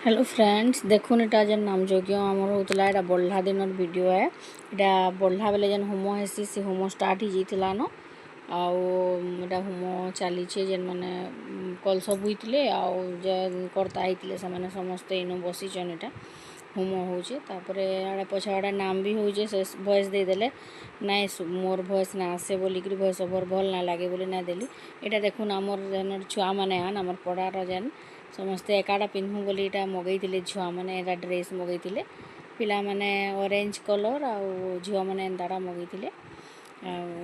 Hello friends देखुन एटा जेन नाम यज्ञ आमर होतला एटा बढ़ला दिनर वीडियो है। एटा बढ़ला बेले जेन होम हेसी से होम स्टार्ट ही जाइतिला न आउ एटा होम चली जेन माने कलश बुईतिले आउ जेन करता आइतिले से माने समस्ते इनो बसिचन एटा होम होचे तापरे आड़े पछा आड़े नाम भी होचे से वॉइस दे देले नाइ मोर वॉइस ना आसे बोली कि वॉइस ओवर भल ना लागे बोली ना देली। एटा देखुन आमर जेन छुआ माने आन आमर पड़ार जेन समस्ते एकाटा पिन्धु बोली एटा मगैतिले छुआ माने एटा ड्रेस मगैतिले पिला माने ऑरेंज कलर आउ झुआ माने एंदाटा मगैतिले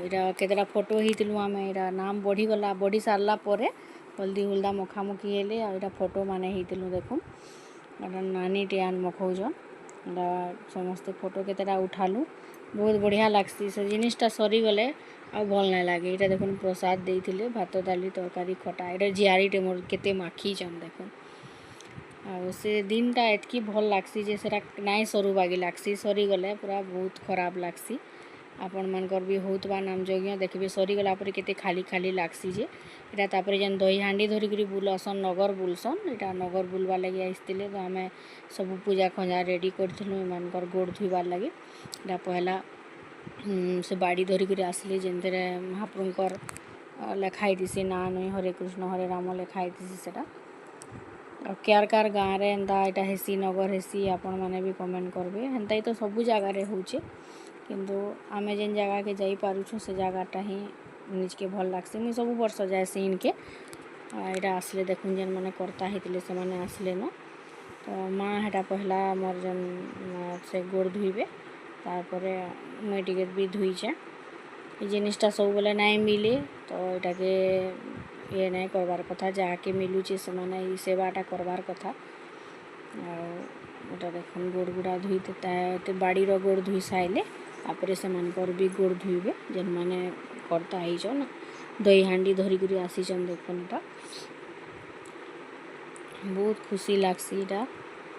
एटा केतेटा फोटो हितिलु आमे एटा नाम बढ़ी गला बढ़ी सारला परे हल्दी हुल्दा मखामुखी हेले आ एटा फोटो माने हितिलु देखुन एटा नानी टियान मखौजन एटा समस्ते फोटो केतेटा उठालु बहुत बढ़िया लागसी से जिनिसटा सरी गले आ भल ना लागे। एटा देखुन प्रसाद देइथिले भात दाली तरकारी खटा एटा जियारीटे मोर केते माखीचन देखुन आ से दिनटा एतकी भल लागसी जे सेटा नाइ सरू बागी लागसी सरी गले पूरा बहुत खराब लागसी। आपण मानकर भी होतबा नाम यज्ञ देखबे सरी गला परे केते खाली खाली लागसी जे एटा तापरे जेन दही हांडी धरि करी बुलसन नगर बुलसन एटा नगर बुलवा लगी आइसतिले तो आमे सब पूजा खंजा रेडी करथिलु मानकर गोड़ धुइबार लगी एटा पहला से बाड़ी धरि करी आसले जेनतेरे महाप्रभुकर लेखाई दिसी ना नई हरे कृष्ण हरे राम लेखाई दिसी सेटा क्यार कार गाँव रे एंता एटा हेसी नगर हेसी आपण माने भी कमेंट करबे हेंता तो सबु जगह रे होचे किंतु आमे जेन जगह के जाई पारुछु से जगहटा ही निजके भल लागसी मुई सब वर्ष जाएसी इनके एटा आसले देखुन जेन माने करता हितले से माने आसले न तो माँ हेटा पहला मोर जेन से गोड़ धुइबे तारपरे मुई टिके भी धुइचे ए जिनिसटा सब बेले नाइ मिले तो एटा के ये नाइ करबार कथा जाके मिलुचे से माने ई सेवाटा करबार कथा एटा देखुन गोड़ गुड़ा धुई ते बाड़ी रो गोड़ धुई साइले तापरे से मानकर भी गोड़ धुइबे जेन माने करता आइचन दही हांडी धरि करी आसीचन देखुन एटा बहुत खुशी लागसी एटा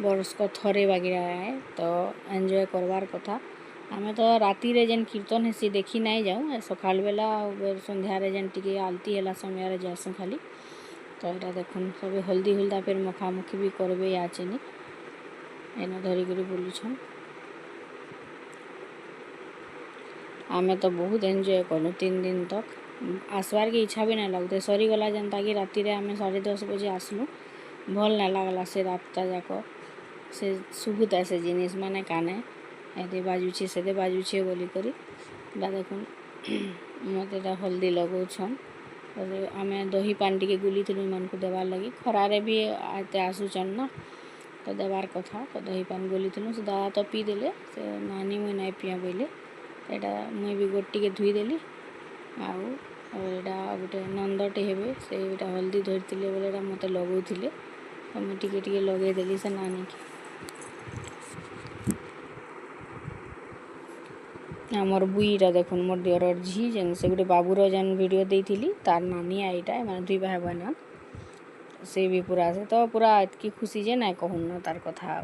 बरस को थरे बागिरा है तो एन्जॉय करबार कथा। आमे तो राती रे जेन कीर्तन हेसी देखी नाइ जाऊँ सकाल बेला संध्या रे जेन टिके आलती हेला समय रे जासु खाली तो एटा देखुन सब हल्दी हुल्दा फिर मखामुखी भी करबे याचेनी एना धरि करी बुलुछन आमे तो बहुत एन्जॉय कलु 3 दिन तक आसवार के इच्छा भी ना लगते सरी गला जनता कि राती रे आमे 10:30 बजे आसलु भल ना लागला से रातटा जाको से सुबुता से जिनिस माने काने एदे बाजुचे सेदे बाजुचे बोली करी बा देखुन मते ता हल्दी लगौछन आमे दही पानी टिके गुलीथिलु मानकु देवार लगी खरारे भी आते आसुचन न तो देवार कथा तो दही पानी गुलीथिलु से दादा तो पी देले से नानी मुई नाइ पिया बोले एटा मुई भी गोड़ टिके धुई देली आउ एटा गोटे नंदटे हेबे से एटा हल्दी धरतिले बोले एटा मते लगौथिले तो मुई टिके टिके लगे देली से नानी के आमर बुईटा देखुन मोर दियरर झी जेन से गोटे बाबूर जेन वीडियो देइथिली तार नानी आईटा माने दुई भाई बहन से भी पूरा से तो पूरा एतकी खुशी जे नाइ कहून न तार कथा।